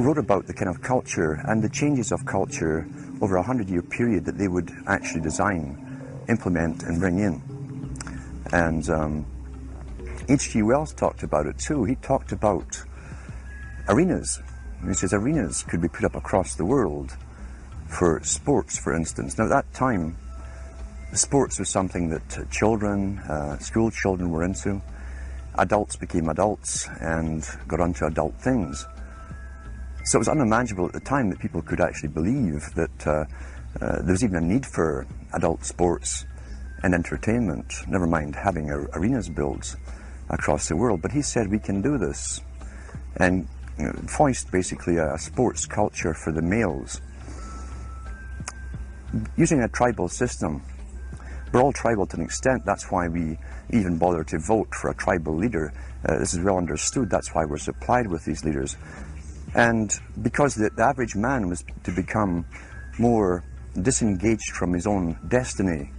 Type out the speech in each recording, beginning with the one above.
wrote about the kind of culture and the changes of culture over a 100-year period that they would actually design, implement and bring in. And H.G. Wells talked about it too. He talked about arenas. He says arenas could be put up across the world for sports, for instance. Now at that time, sports was something that children, school children were into. Adults became adults and got onto adult things. So it was unimaginable at the time that people could actually believe that there was even a need for adult sports and entertainment, never mind having arenas built across the world. But he said we can do this, and foist basically a sports culture for the males. Using a tribal system, we're all tribal to an extent. That's why we even bother to vote for a tribal leader. This is well understood. That's why we're supplied with these leaders. And because the average man was to become more disengaged from his own destiny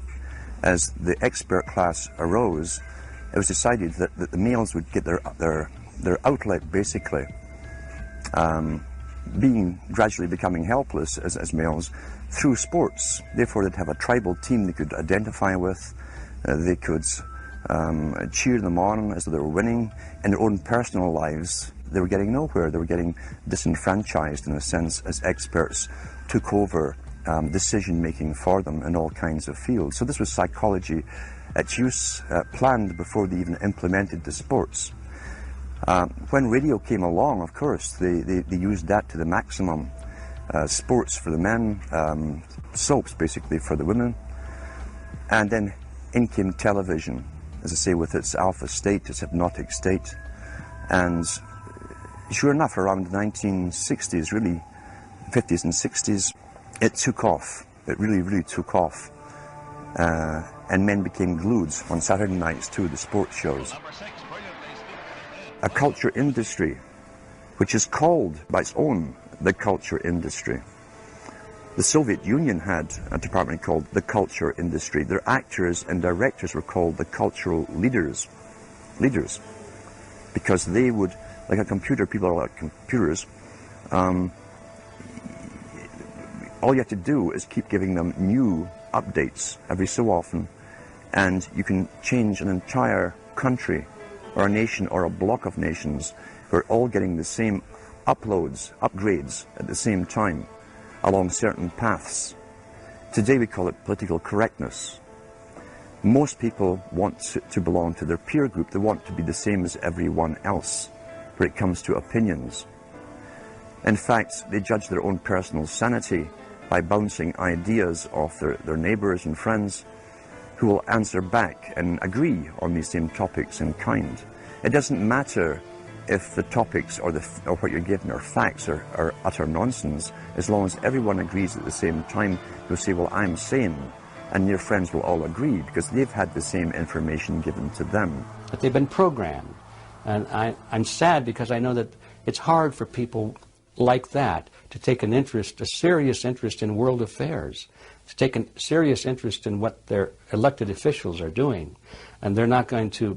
as the expert class arose, it was decided that the males would get their outlet, basically, gradually becoming helpless as males through sports. Therefore, they'd have a tribal team they could identify with. They could cheer them on as though they were winning. In their own personal lives, they were getting nowhere. They were getting disenfranchised, in a sense, as experts took over decision-making for them in all kinds of fields. So this was psychology at use, planned before they even implemented the sports. When radio came along, of course, they used that to the maximum. Sports for the men, soaps basically for the women, and then in came television, as I say, with its alpha state, its hypnotic state. And sure enough, around the 1960s, really, 50s and 60s, it took off. It really, really took off. And men became glued on Saturday nights to the sports shows. A culture industry, which is called by its own the culture industry. The Soviet Union had a department called the culture industry. Their actors and directors were called the cultural leaders, because they would, like a computer, people are like computers, all you have to do is keep giving them new updates every so often, and you can change an entire country or a nation or a block of nations who are all getting the same upgrades at the same time along certain paths. Today we call it political correctness. Most people want to belong to their peer group. They want to be the same as everyone else when it comes to opinions. In fact, they judge their own personal sanity by bouncing ideas off their neighbours and friends who will answer back and agree on these same topics in kind. It doesn't matter if the topics or what you're given are facts or utter nonsense, as long as everyone agrees at the same time. You'll say, well, I'm sane, and your friends will all agree because they've had the same information given to them. But they've been programmed, and I'm sad because I know that it's hard for people like that to take an interest, a serious interest in world affairs, to take a serious interest in what their elected officials are doing. And they're not going to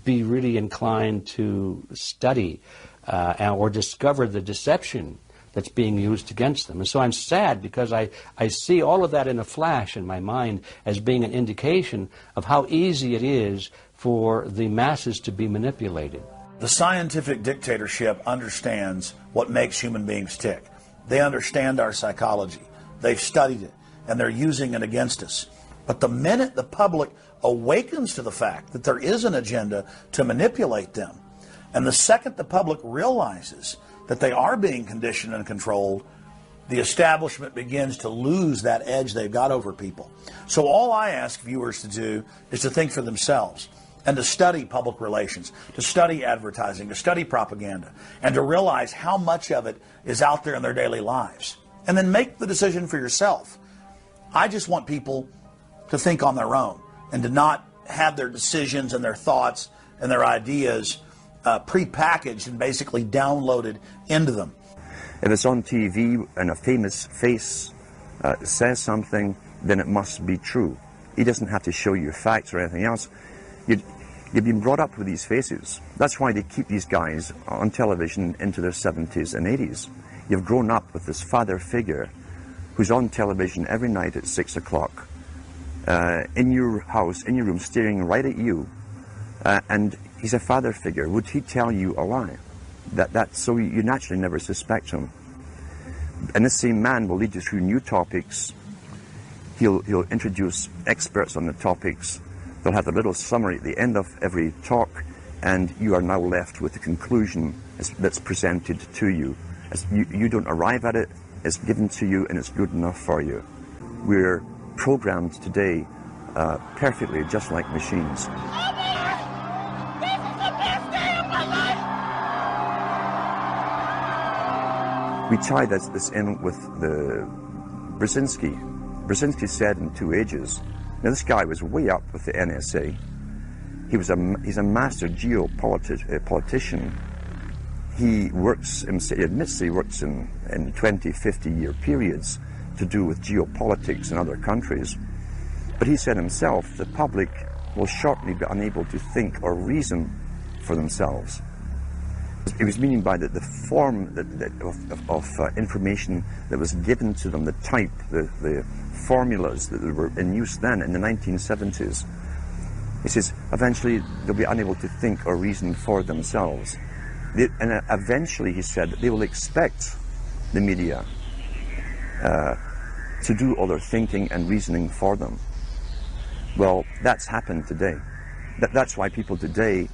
be really inclined to study or discover the deception that's being used against them. And so I'm sad because I see all of that in a flash in my mind as being an indication of how easy it is for the masses to be manipulated. The scientific dictatorship understands what makes human beings tick. They understand our psychology. They've studied it, and they're using it against us. But the minute the public awakens to the fact that there is an agenda to manipulate them, and the second the public realizes that they are being conditioned and controlled, the establishment begins to lose that edge they've got over people. So all I ask viewers to do is to think for themselves and to study public relations, to study advertising, to study propaganda, and to realize how much of it is out there in their daily lives. And then make the decision for yourself. I just want people to think on their own and to not have their decisions and their thoughts and their ideas pre-packaged and basically downloaded into them. If it's on TV and a famous face says something, then it must be true. He doesn't have to show you facts or anything else. You've been brought up with these faces. That's why they keep these guys on television into their 70s and 80s. You've grown up with this father figure who's on television every night at 6 o'clock, in your house, in your room, staring right at you, and he's a father figure. Would he tell you a lie? So you naturally never suspect him. And this same man will lead you through new topics. He'll introduce experts on the topics. They'll have a little summary at the end of every talk, and you are now left with the conclusion that's presented to you. You don't arrive at it, it's given to you, and it's good enough for you. We're programmed today perfectly, just like machines. We tied this in with the Brzezinski. Brzezinski said in 2 Ages. Now this guy was way up with the NSA. He's a master geopolitician. He admits he works in 20, 50-year periods to do with geopolitics in other countries. But he said himself, the public will shortly be unable to think or reason for themselves. He was meaning by the form of information that was given to them, the type, the formulas that were in use then in the 1970s. He says, eventually they'll be unable to think or reason for themselves. And eventually, he said, they will expect the media to do all their thinking and reasoning for them. Well, that's happened today. That's why people today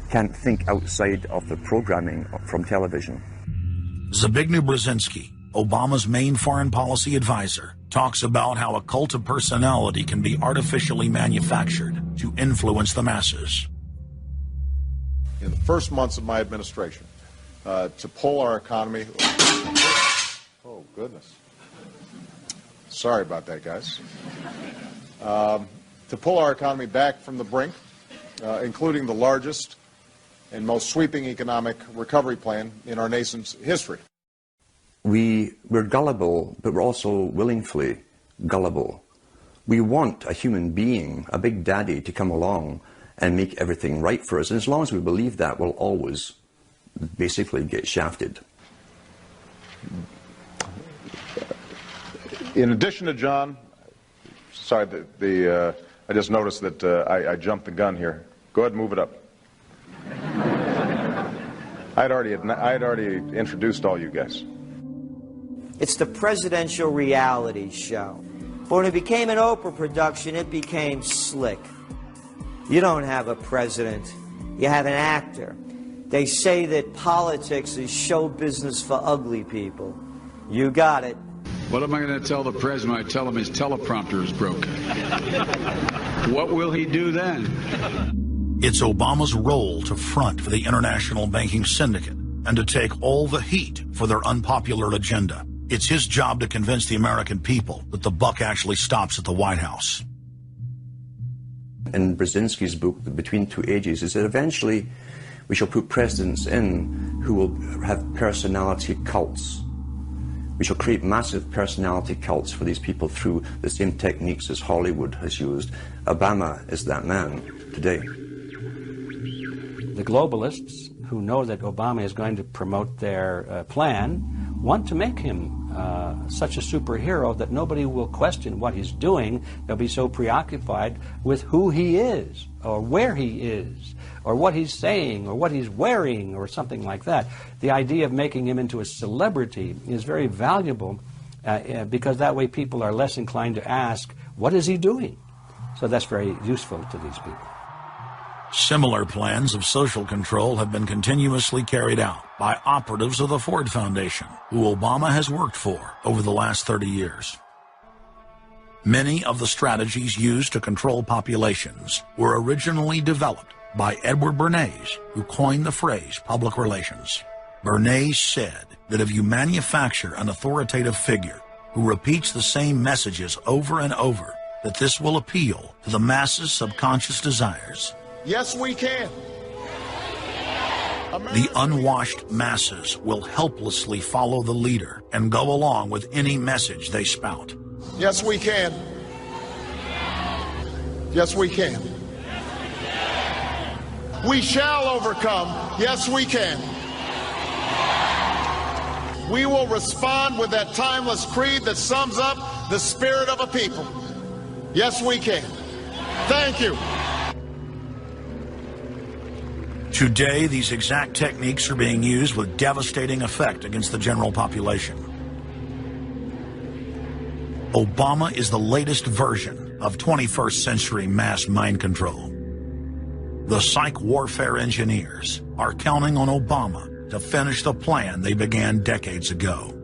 can't think outside of the programming from television. Zbigniew Brzezinski, Obama's main foreign policy advisor, talks about how a cult of personality can be artificially manufactured to influence the masses. In the first months of my administration, to pull our economy... Oh, goodness. Sorry about that, guys. To pull our economy back from the brink, including the largest and most sweeping economic recovery plan in our nation's history. We're gullible, but we're also willingly gullible. We want a human being, a big daddy, to come along and make everything right for us. And as long as we believe that, we'll always basically get shafted. In addition to John, sorry, I just noticed that I jumped the gun here. Go ahead and move it up. I had already introduced all you guys. It's the presidential reality show. But when it became an Oprah production, it became slick. You don't have a president, you have an actor. They say that politics is show business for ugly people. You got it. What am I going to tell the president when I tell him his teleprompter is broken? What will he do then? It's Obama's role to front for the international banking syndicate and to take all the heat for their unpopular agenda. It's his job to convince the American people that the buck actually stops at the White House. In Brzezinski's book, Between Two Ages, is that eventually we shall put presidents in who will have personality cults. We shall create massive personality cults for these people through the same techniques as Hollywood has used. Obama is that man today. The globalists, who know that Obama is going to promote their plan, want to make him such a superhero that nobody will question what he's doing. They'll be so preoccupied with who he is, or where he is, or what he's saying, or what he's wearing, or something like that. The idea of making him into a celebrity is very valuable because that way people are less inclined to ask, what is he doing? So that's very useful to these people. Similar plans of social control have been continuously carried out by operatives of the Ford Foundation, who Obama has worked for over the last 30 years. Many of the strategies used to control populations were originally developed by Edward Bernays, who coined the phrase public relations. Bernays said that if you manufacture an authoritative figure who repeats the same messages over and over, that this will appeal to the masses' subconscious desires. Yes, we can. The unwashed masses will helplessly follow the leader and go along with any message they spout. Yes, we can. Yes, we can. We shall overcome. Yes, we can. We will respond with that timeless creed that sums up the spirit of a people. Yes, we can. Thank you. Today, these exact techniques are being used with devastating effect against the general population. Obama is the latest version of 21st century mass mind control. The psych warfare engineers are counting on Obama to finish the plan they began decades ago.